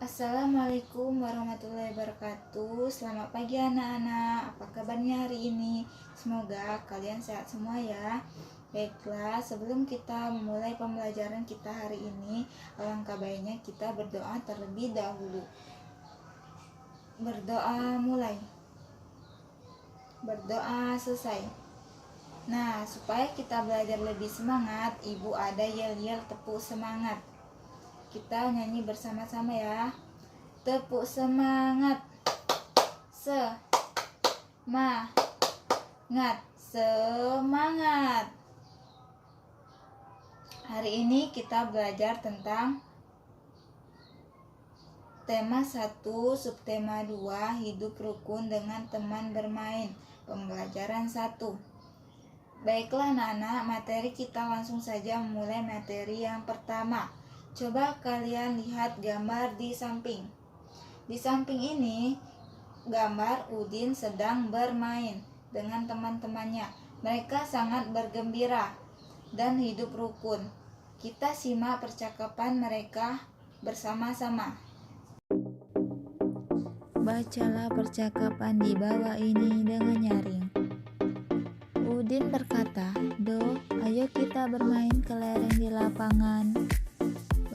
Assalamualaikum warahmatullahi wabarakatuh. Selamat pagi anak-anak. Apa kabarnya hari ini? Semoga kalian sehat semua ya. Baiklah, sebelum kita memulai pembelajaran kita hari ini, alangkah baiknya kita berdoa terlebih dahulu. Berdoa mulai. Berdoa selesai. Nah, supaya kita belajar lebih semangat, Ibu ada yel-yel tepuk semangat. Kita nyanyi bersama-sama ya. Tepuk semangat. Semangat. Semangat. Hari ini kita belajar tentang tema 1, subtema 2, hidup rukun dengan teman bermain. Pembelajaran 1. Baiklah anak-anak, materi kita langsung saja memulai materi yang pertama. Coba kalian lihat gambar di samping. Di samping ini gambar Udin sedang bermain dengan teman-temannya. Mereka sangat bergembira dan hidup rukun. Kita simak percakapan mereka bersama-sama. Bacalah percakapan di bawah ini dengan nyaring. Udin berkata, "Do, ayo kita bermain kelereng di lapangan."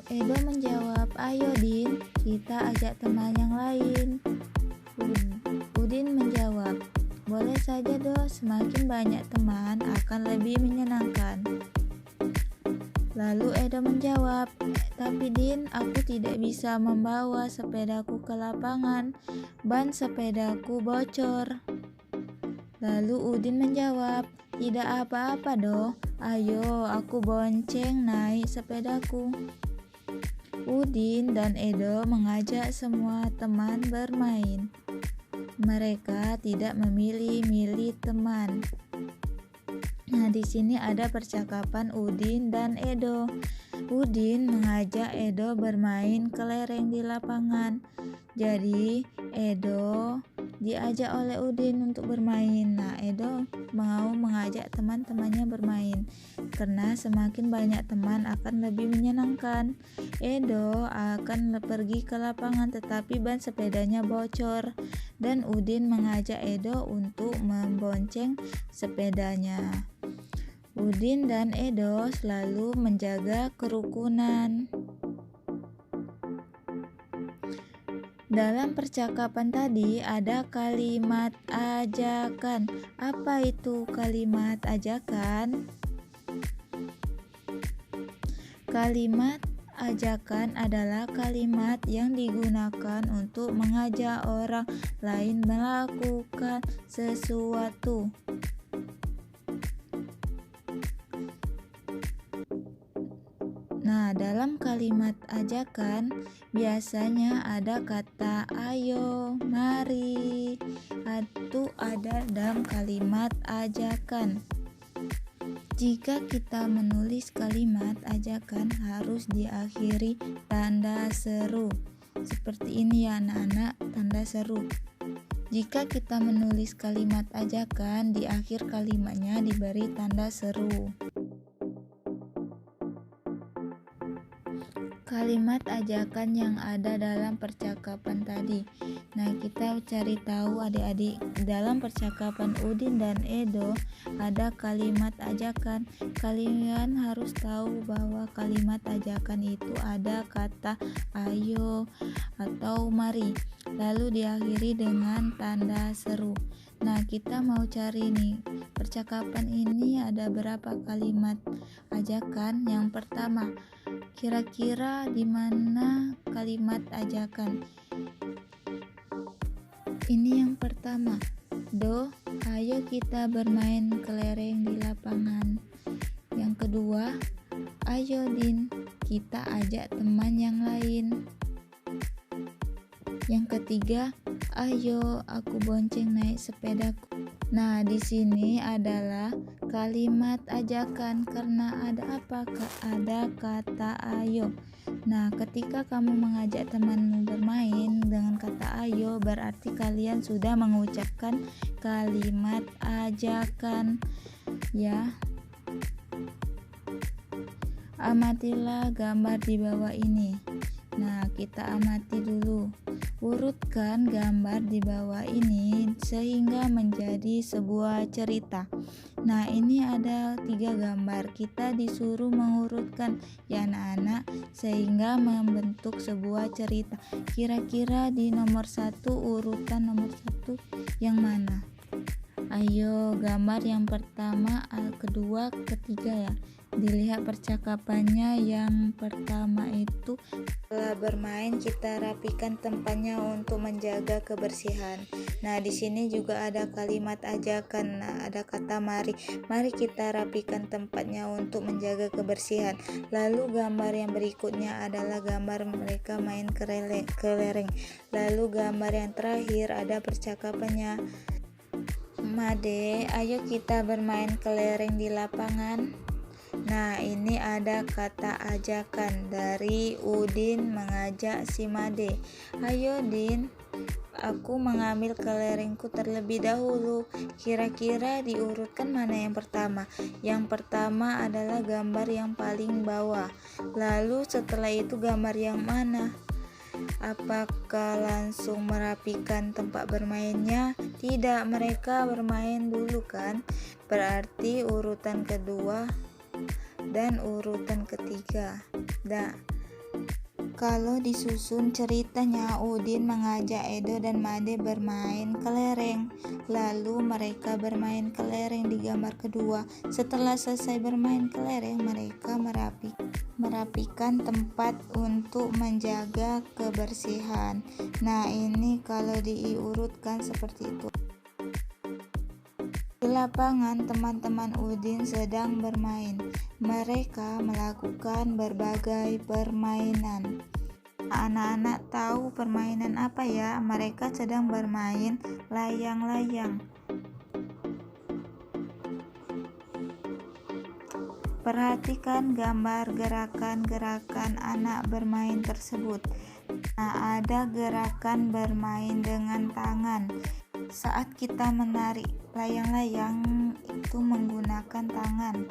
Edo menjawab, "Ayo Din, kita ajak teman yang lain." Udin menjawab, "Boleh saja Do, semakin banyak teman akan lebih menyenangkan." Lalu Edo menjawab, "Tapi Din, aku tidak bisa membawa sepedaku ke lapangan, ban sepedaku bocor." Lalu Udin menjawab, "Tidak apa-apa Do, ayo aku bonceng naik sepedaku." Udin dan Edo mengajak semua teman bermain. Mereka tidak memilih-milih teman. Nah, di sini ada percakapan Udin dan Edo. Udin mengajak Edo bermain kelereng di lapangan. Jadi, Edo diajak oleh Udin untuk bermain. Nah, Edo mau mengajak teman-temannya bermain karena semakin banyak teman akan lebih menyenangkan. Edo akan pergi ke lapangan tetapi ban sepedanya bocor dan Udin mengajak Edo untuk membonceng sepedanya. Udin dan Edo selalu menjaga kerukunan. Dalam percakapan tadi ada kalimat ajakan. Apa itu kalimat ajakan? Kalimat ajakan adalah kalimat yang digunakan untuk mengajak orang lain melakukan sesuatu. Nah, dalam kalimat ajakan biasanya ada kata ayo, mari, itu ada dalam kalimat ajakan. Jika kita menulis kalimat ajakan harus diakhiri tanda seru. Seperti ini ya anak-anak, tanda seru. Jika kita menulis kalimat ajakan, di akhir kalimatnya diberi tanda seru. Kalimat ajakan yang ada dalam percakapan tadi. Nah, kita cari tahu adik-adik, dalam percakapan Udin dan Edo ada kalimat ajakan. Kalian harus tahu bahwa kalimat ajakan itu ada kata ayo atau mari, lalu diakhiri dengan tanda seru. Nah, kita mau cari nih, percakapan ini ada berapa kalimat ajakan? Yang pertama, kira-kira di mana kalimat ajakan? Ini yang pertama. Do, ayo kita bermain kelereng di lapangan. Yang kedua, ayo Din, kita ajak teman yang lain. Yang ketiga, ayo aku bonceng naik sepedaku. Nah, di sini adalah kalimat ajakan karena ada apa? Ada kata ayo. Nah, ketika kamu mengajak temanmu bermain dengan kata ayo, berarti kalian sudah mengucapkan kalimat ajakan, ya. Amatilah gambar di bawah ini. Nah, kita amati dulu. Urutkan gambar di bawah ini sehingga menjadi sebuah cerita. Nah, ini ada 3 gambar. Kita disuruh mengurutkan ya anak-anak sehingga membentuk sebuah cerita. Kira-kira di nomor 1, urutan nomor 1 yang mana? Ayo, gambar yang pertama, kedua, ketiga ya. Dilihat percakapannya. Yang pertama itu, setelah bermain kita rapikan tempatnya untuk menjaga kebersihan. Nah, di sini juga ada kalimat ajakan. Nah, ada kata mari. Mari kita rapikan tempatnya untuk menjaga kebersihan. Lalu gambar yang berikutnya adalah gambar mereka main kelereng. Lalu gambar yang terakhir ada percakapannya. Made, ayo kita bermain kelereng di lapangan. Nah, ini ada kata ajakan dari Udin mengajak si Made. Ayo Din, aku mengambil kelerengku terlebih dahulu. Kira-kira diurutkan mana yang pertama? Yang pertama adalah gambar yang paling bawah. Lalu setelah itu gambar yang mana? Apakah langsung merapikan tempat bermainnya? Tidak, mereka bermain dulu kan? Berarti urutan kedua dan urutan ketiga. Kalau disusun ceritanya, Udin mengajak Edo dan Made bermain kelereng. Lalu mereka bermain kelereng di gambar kedua. Setelah selesai bermain kelereng, mereka merapikan tempat untuk menjaga kebersihan. Nah, ini kalau diurutkan seperti itu. Di lapangan, teman-teman Udin sedang bermain. Mereka melakukan berbagai permainan. Anak-anak tahu permainan apa ya? Mereka sedang bermain layang-layang. Perhatikan gambar gerakan-gerakan anak bermain tersebut. Nah, ada gerakan bermain dengan tangan. Saat kita menarik layang-layang itu menggunakan tangan.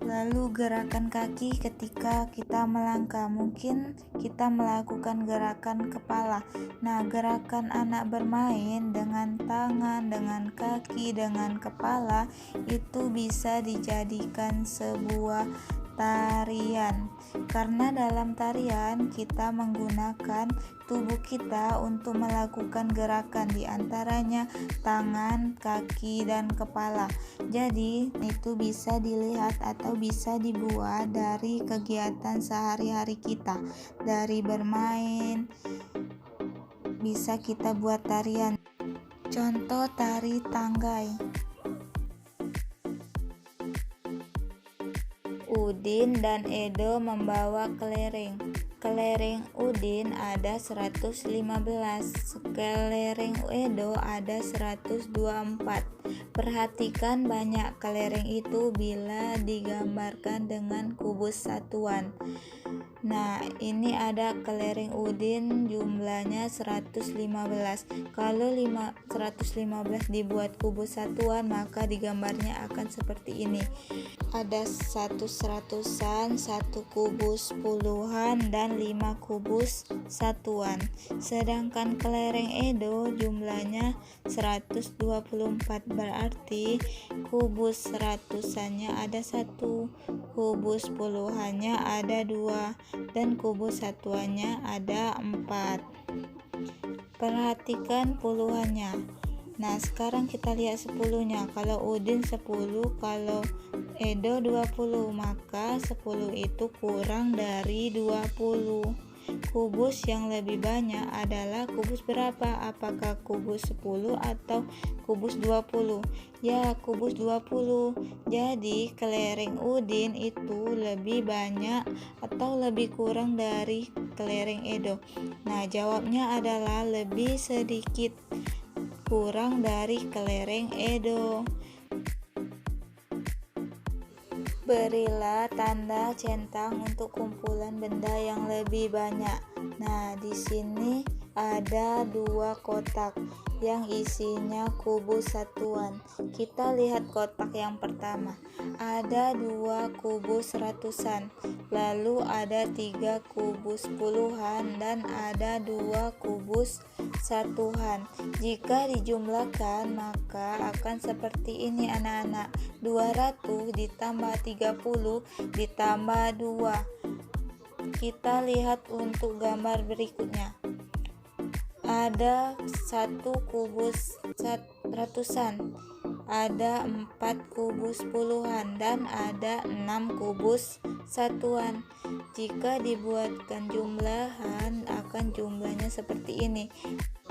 Lalu gerakan kaki ketika kita melangkah, mungkin kita melakukan gerakan kepala. Nah, gerakan anak bermain dengan tangan, dengan kaki, dengan kepala itu bisa dijadikan sebuah tarian. Karena dalam tarian kita menggunakan tubuh kita untuk melakukan gerakan, diantaranya tangan, kaki, dan kepala. Jadi itu bisa dilihat atau bisa dibuat dari kegiatan sehari-hari kita. Dari bermain bisa kita buat tarian. Contoh tari tanggai. Udin dan Edo membawa kelereng. Kelereng Udin ada 115, kelereng Edo ada 124. Perhatikan banyak kelereng itu bila digambarkan dengan kubus satuan. Nah, ini ada kelereng Udin jumlahnya 115. Kalau 115 dibuat kubus satuan, maka digambarnya akan seperti ini. Ada 1 seratusan, 1 kubus puluhan, dan 5 kubus satuan. Sedangkan kelereng Edo jumlahnya 124, berarti kubus seratusannya ada 1, kubus puluhannya ada 2, dan kubus satuannya ada 4. Perhatikan puluhannya. Nah, sekarang kita lihat 10-nya. Kalau Udin 10, kalau Edo 20, maka 10 itu kurang dari 20. Kubus yang lebih banyak adalah kubus berapa? Apakah kubus 10 atau kubus 20? Ya, kubus 20. Jadi kelereng Udin itu lebih banyak atau lebih kurang dari kelereng Edo. Nah, jawabnya adalah lebih sedikit kurang dari kelereng Edo. Berilah tanda centang untuk kumpulan benda yang lebih banyak. Nah, di sini ada 2 kotak yang isinya kubus satuan. Kita lihat kotak yang pertama, ada 2 kubus ratusan, lalu ada 3 kubus puluhan, dan ada 2 kubus satuan. Jika dijumlahkan maka akan seperti ini anak-anak, 200 ditambah 30 ditambah 2. Kita lihat untuk gambar berikutnya. Ada 1 kubus ratusan, ada 4 kubus puluhan, dan ada 6 kubus satuan. Jika dibuatkan jumlahan akan jumlahnya seperti ini.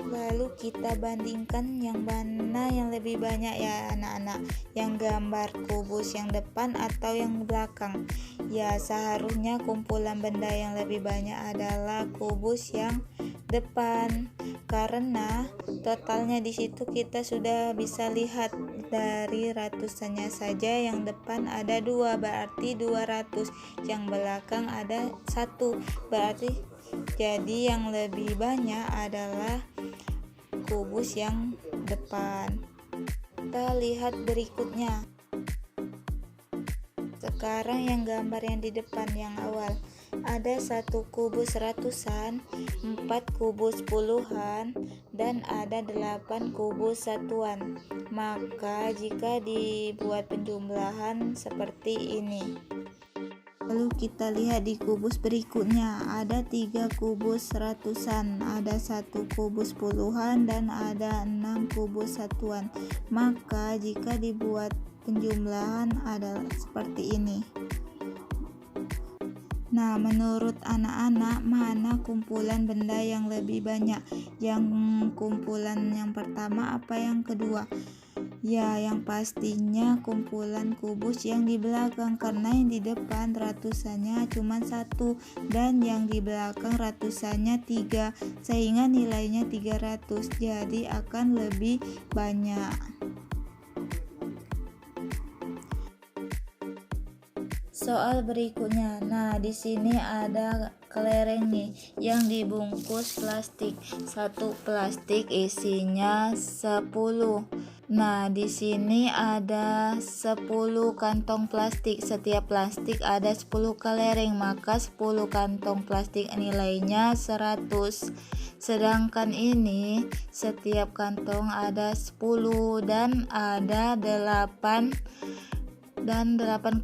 Lalu kita bandingkan yang mana yang lebih banyak ya anak-anak, yang gambar kubus yang depan atau yang belakang. Ya, seharusnya kumpulan benda yang lebih banyak adalah kubus yang depan, karena totalnya di situ kita sudah bisa lihat dari ratusannya saja. Yang depan ada 2 berarti 200, yang belakang ada 1 berarti jadi yang lebih banyak adalah kubus yang depan. Kita lihat berikutnya. Sekarang yang gambar yang di depan yang awal, ada 1 kubus ratusan, 4 kubus puluhan, dan ada 8 kubus satuan. Maka jika dibuat penjumlahan seperti ini. Lalu kita lihat di kubus berikutnya, ada 3 kubus ratusan, ada 1 kubus puluhan, dan ada 6 kubus satuan. Maka jika dibuat penjumlahan adalah seperti ini. Nah, menurut anak-anak mana kumpulan benda yang lebih banyak? Yang kumpulan yang pertama apa yang kedua? Ya, yang pastinya kumpulan kubus yang di belakang, karena yang di depan ratusannya cuma 1 dan yang di belakang ratusannya 3, sehingga nilainya 300, jadi akan lebih banyak. Soal berikutnya. Nah, di sini ada kelereng nih yang dibungkus plastik. 1 plastik isinya 10. Nah, di sini ada 10 kantong plastik. Setiap plastik ada 10 kelereng, maka 10 kantong plastik nilainya 100. Sedangkan ini setiap kantong ada 10 dan ada 8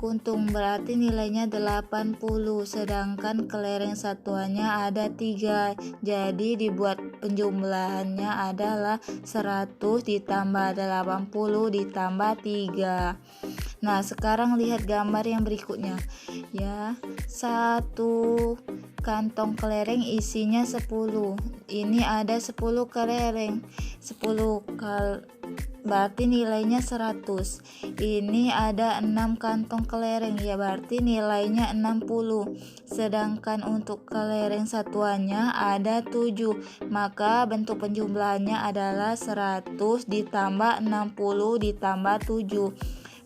kuntung, berarti nilainya 80. Sedangkan kelereng satuannya ada 3, jadi dibuat penjumlahannya adalah 100 ditambah 80 ditambah 3. Nah, sekarang lihat gambar yang berikutnya ya. 1 kantong kelereng isinya 10. Ini ada 10 kelereng, 10 berarti nilainya 100. Ini ada 6 kantong kelereng, ya berarti nilainya 60. Sedangkan untuk kelereng satuannya ada 7, maka bentuk penjumlahannya adalah 100 ditambah 60 ditambah 7.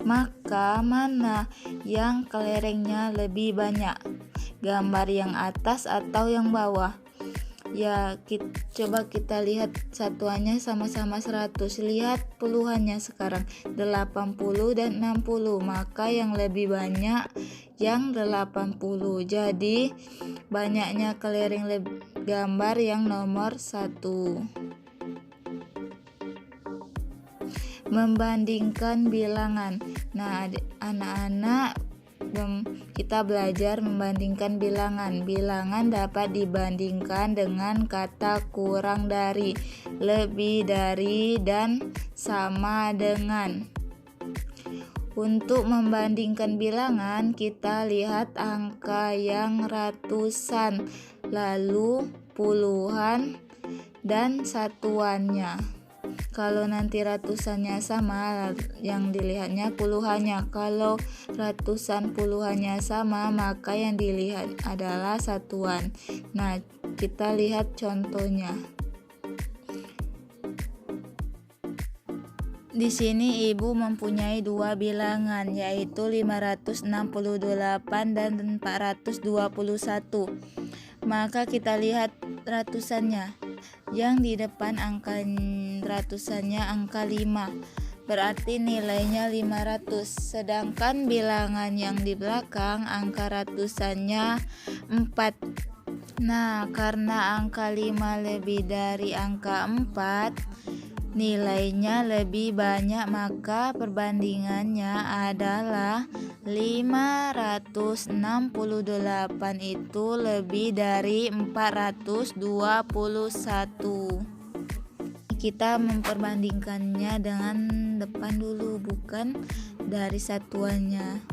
Maka mana yang kelerengnya lebih banyak? Gambar yang atas atau yang bawah? Ya, coba kita lihat satuannya sama-sama 100. Lihat puluhannya sekarang, 80 dan 60. Maka yang lebih banyak yang 80. Jadi banyaknya kelereng gambar yang nomor 1. Membandingkan bilangan. Nah, anak-anak, kita belajar membandingkan bilangan. Bilangan dapat dibandingkan dengan kata kurang dari, lebih dari, dan sama dengan. Untuk membandingkan bilangan, kita lihat angka yang ratusan, lalu puluhan, dan satuannya. Kalau nanti ratusannya sama, yang dilihatnya puluhannya. Kalau ratusan puluhannya sama, maka yang dilihat adalah satuan. Nah, kita lihat contohnya. Di sini ibu mempunyai 2 bilangan, yaitu 568 dan 421. Maka kita lihat ratusannya. yang di depan angka ratusannya angka 5, berarti nilainya 500. Sedangkan bilangan yang di belakang angka ratusannya 4. Nah, karena angka 5 lebih dari angka 4, nilainya lebih banyak, maka perbandingannya adalah 568 itu lebih dari 421. Kita memperbandingkannya dengan depan dulu, bukan dari satuannya.